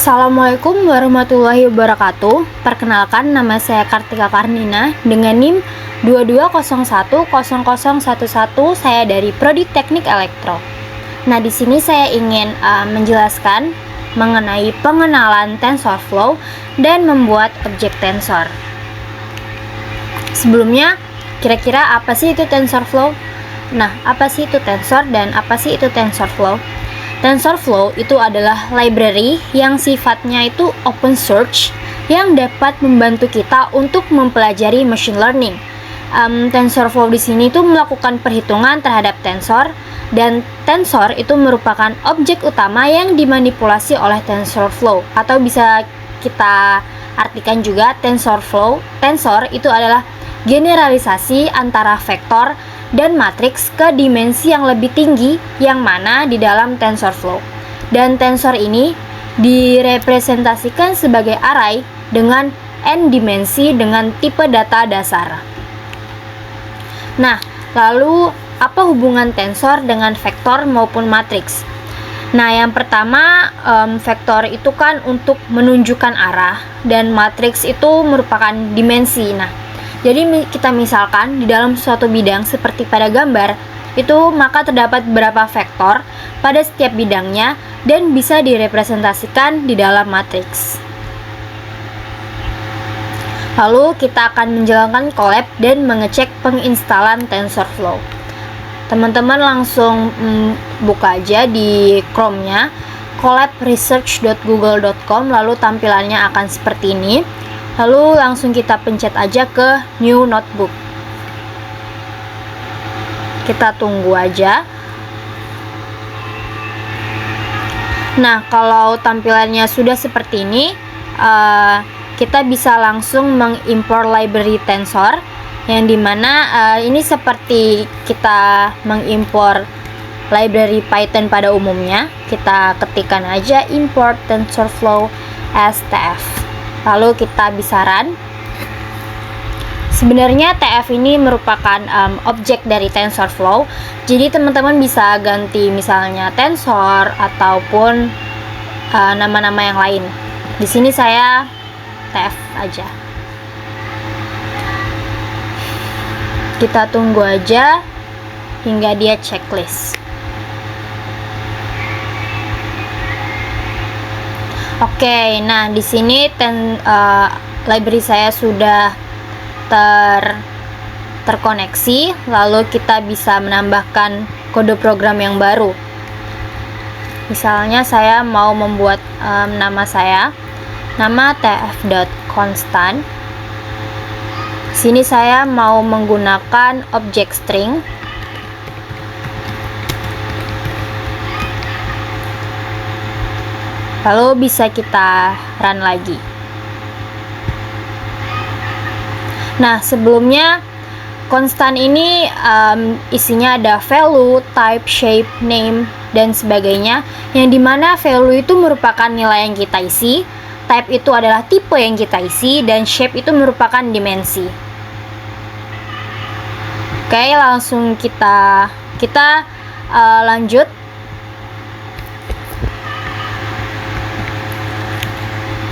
Assalamualaikum warahmatullahi wabarakatuh. Perkenalkan, nama saya Kartika Karnina dengan NIM 22010011. Saya dari Prodi Teknik Elektro. Nah, di sini saya ingin menjelaskan mengenai pengenalan TensorFlow dan membuat objek tensor. Sebelumnya, kira-kira apa sih itu TensorFlow? Nah, apa sih itu tensor dan apa sih itu TensorFlow? TensorFlow itu adalah library yang sifatnya itu open source yang dapat membantu kita untuk mempelajari machine learning. TensorFlow di sini itu melakukan perhitungan terhadap tensor, dan tensor itu merupakan objek utama yang dimanipulasi oleh TensorFlow, atau bisa kita artikan juga TensorFlow. Tensor itu adalah generalisasi antara vektor dan matriks ke dimensi yang lebih tinggi yang mana di dalam TensorFlow. Dan tensor ini direpresentasikan sebagai array dengan n dimensi dengan tipe data dasar. Nah, lalu apa hubungan tensor dengan vektor maupun matriks? Nah, yang pertama, vektor itu kan untuk menunjukkan arah dan matriks itu merupakan dimensi. Nah, jadi kita misalkan di dalam suatu bidang seperti pada gambar itu, maka terdapat beberapa vektor pada setiap bidangnya dan bisa direpresentasikan di dalam matriks. Lalu kita akan menjalankan collab dan mengecek penginstalan TensorFlow. Teman-teman langsung buka aja di Chrome-nya collabresearch.google.com, lalu tampilannya akan seperti ini. Lalu langsung kita pencet aja ke New Notebook. Kita tunggu aja. Nah, kalau tampilannya sudah seperti ini, kita bisa langsung mengimpor library tensor, yang dimana ini seperti kita mengimpor library Python pada umumnya. Kita ketikkan aja import TensorFlow as TF. Lalu kita bisa run. Sebenarnya TF ini merupakan objek dari TensorFlow. Jadi teman-teman bisa ganti misalnya tensor ataupun nama-nama yang lain. Di sini saya TF aja. Kita tunggu aja hingga dia checklist. Oke, nah di sini library saya sudah terkoneksi. Lalu kita bisa menambahkan kode program yang baru. Misalnya saya mau membuat nama saya, nama tf.constant. Sini saya mau menggunakan objek string. Lalu bisa kita run lagi. Nah, sebelumnya konstan ini isinya ada value, type, shape, name, dan sebagainya, yang dimana value itu merupakan nilai yang kita isi, type itu adalah tipe yang kita isi, dan shape itu merupakan dimensi. Oke, langsung kita lanjut.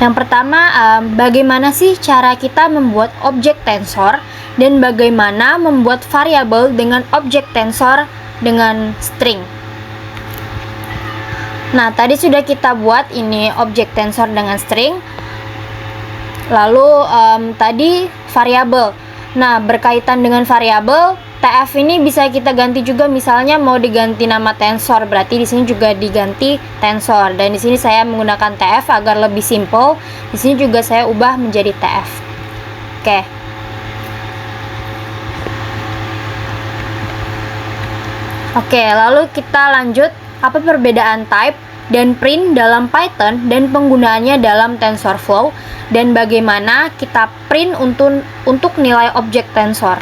Yang pertama, bagaimana sih cara kita membuat objek tensor dan bagaimana membuat variabel dengan objek tensor dengan string. Nah, tadi sudah kita buat ini objek tensor dengan string. Lalu tadi variabel. Nah, berkaitan dengan variabel, TF ini bisa kita ganti juga, misalnya mau diganti nama tensor, berarti di sini juga diganti tensor. Dan di sini saya menggunakan TF agar lebih simple. Di sini juga saya ubah menjadi TF. Oke. Oke, lalu kita lanjut. Apa perbedaan type dan print dalam Python dan penggunaannya dalam TensorFlow, dan bagaimana kita print untuk nilai objek tensor.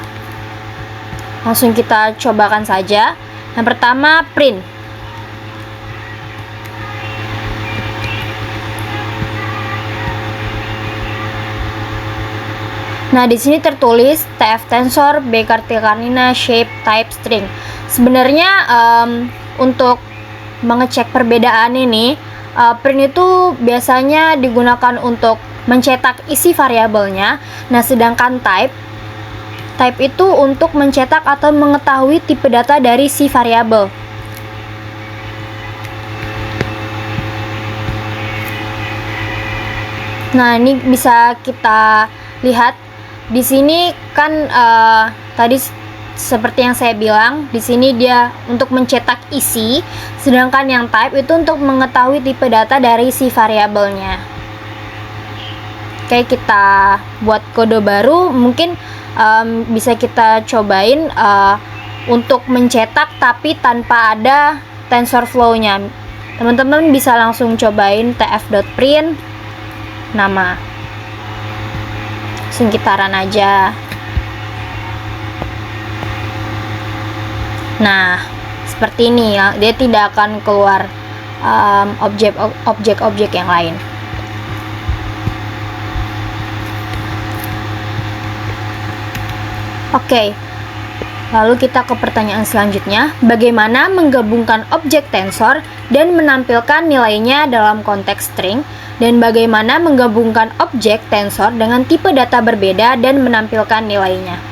Langsung kita cobakan saja. Yang pertama, print. Nah, di sini tertulis TF tensor, B Kartika Karnina, shape, type, string. Sebenarnya untuk mengecek perbedaan ini, Print itu biasanya digunakan untuk mencetak isi variabelnya. Nah, sedangkan type itu untuk mencetak atau mengetahui tipe data dari si variabel. Nah, ini bisa kita lihat di sini kan tadi seperti yang saya bilang, di sini dia untuk mencetak isi, sedangkan yang type itu untuk mengetahui tipe data dari si variabelnya. Oke, kita buat kode baru, mungkin bisa kita cobain untuk mencetak tapi tanpa ada TensorFlow-nya. Teman-teman bisa langsung cobain tf.print nama, langsung kita run aja. Nah, seperti ini ya, dia tidak akan keluar objek-objek yang lain. Oke, lalu kita ke pertanyaan selanjutnya. Bagaimana menggabungkan objek tensor dan menampilkan nilainya dalam konteks string? Dan bagaimana menggabungkan objek tensor dengan tipe data berbeda dan menampilkan nilainya?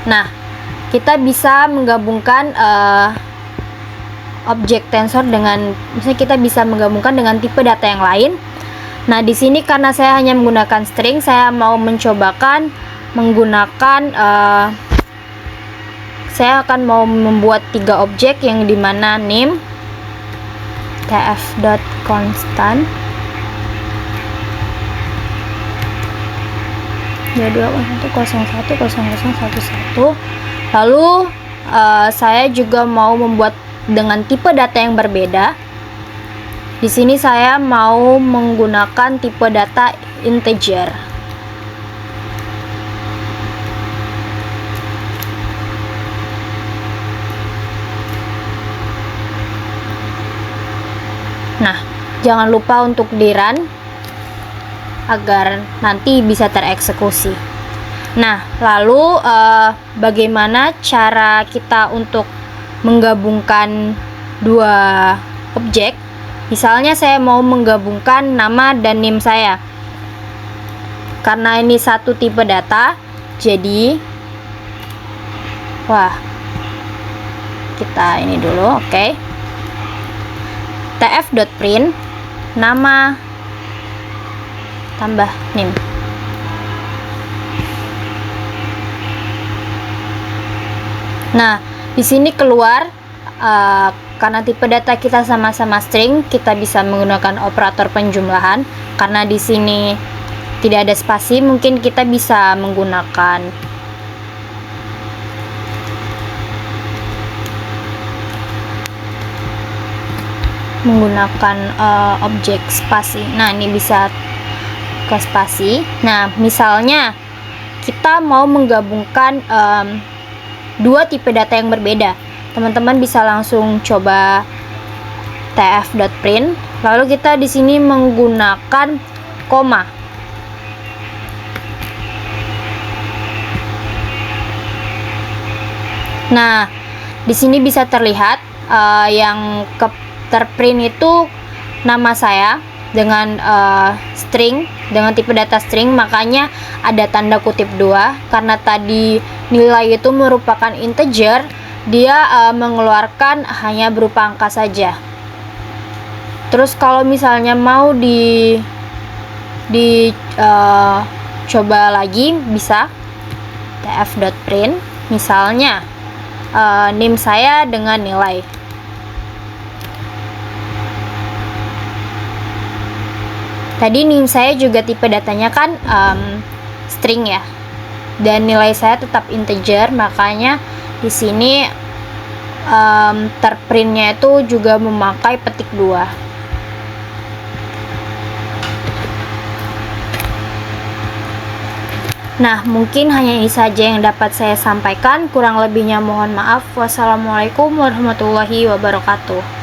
Nah, kita bisa menggabungkan objek tensor dengan, misalnya kita bisa menggabungkan dengan tipe data yang lain. Nah, di sini karena saya hanya menggunakan string, saya mau mencobakan menggunakan saya akan mau membuat 3 objek yang dimana name tf.constant 22010011. Lalu saya juga mau membuat dengan tipe data yang berbeda. Di sini saya mau menggunakan tipe data integer. Nah, jangan lupa untuk di run agar nanti bisa tereksekusi. Nah, lalu bagaimana cara kita untuk menggabungkan dua objek? Misalnya saya mau menggabungkan nama dan name saya. Karena ini satu tipe data, jadi kita ini dulu, oke. tf.print nama tambah name. Nah, di sini keluar karena tipe data kita sama-sama string, kita bisa menggunakan operator penjumlahan. Karena di sini tidak ada spasi, mungkin kita bisa menggunakan objek spasi. Nah, ini bisa ke spasi. Nah, misalnya kita mau menggabungkan dua tipe data yang berbeda, teman-teman bisa langsung coba tf.print, lalu kita di sini menggunakan koma. Nah, di sini bisa terlihat yang terprint itu nama saya dengan string, dengan tipe data string, makanya ada tanda kutip 2 karena tadi nilai itu merupakan integer, dia mengeluarkan hanya berupa angka saja. Terus kalau misalnya mau coba lagi, bisa tf.print misalnya name saya dengan nilai. Tadi name saya juga tipe datanya kan string ya, dan nilai saya tetap integer, makanya di sini terprintnya itu juga memakai petik 2. Nah, mungkin hanya ini saja yang dapat saya sampaikan, kurang lebihnya mohon maaf. Wassalamualaikum warahmatullahi wabarakatuh.